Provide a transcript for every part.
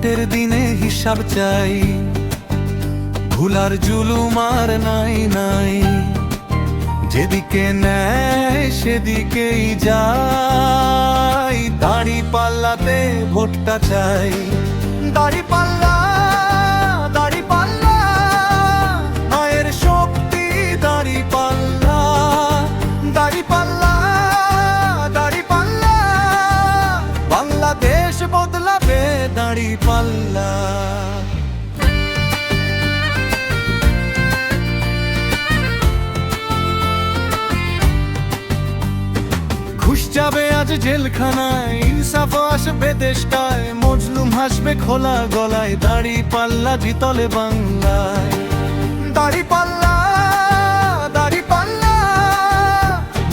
ভোটের দিনে হিসাব চাই, ভুলার জুলুম আর নাই নাই। যেদিকে নেয় সেদিকেই যাই, দাড়ি পাল্লাতে ভোটটা চাই। দাড়ি পাল্লা, দাড়ি পাল্লা, মায়ের শক্তি দাড়ি পাল্লা। দাড়ি পাল্লা, দাড়ি পাল্লা, বাংলাদেশ বদলাবে দাড়ি পাল্লা। ঘুষ যাবে আজ জেলখানায়, ইনসাফ আসবে দেশটায়, মজলুম হাসবে খোলা গলায়। দাড়ি পাল্লা জিতলে বাংলায়। দাড়ি পাল্লা, দাড়ি পাল্লা,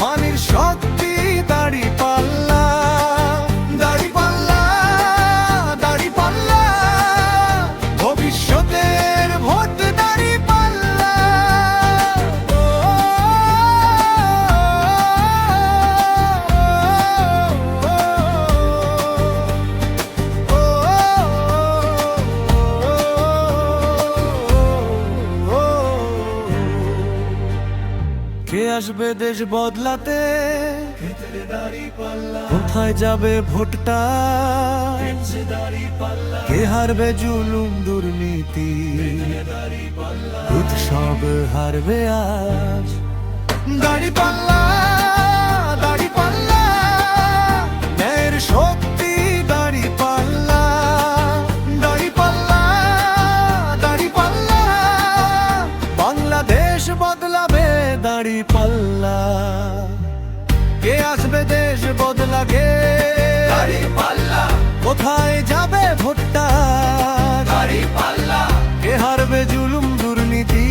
মানির শক্তি দাড়ি পাল্লা। দাড়ি পাল্লা, দাড়ি পাল্লা, ভবিষ্যতের ভোট দাড়ি পাল্লা। কে আসবে দেশ বদলাতে, কোথায় যাবে ভোটটা, কে হারবে জুলুম দুর্নীতি, উৎসব হারবে আজ। দাড়ি পাল্লা, দাড়ি পাল্লা, ন্যায়ের শক্তি দাড়ি পাল্লা। দাড়ি পাল্লা, দাড়ি পাল্লা, বাংলাদেশ বদলাবে দাড়ি পাল্লা। কে আসবে দেশ বদলাগে, দাড়ি পাল্লা, কোথায় যাবে ভোটটা, দাড়ি পাল্লা, কে হারবে জুলুম দুর্নীতি,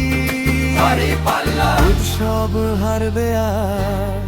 দাড়ি পাল্লা, উৎসব হারবে আজ।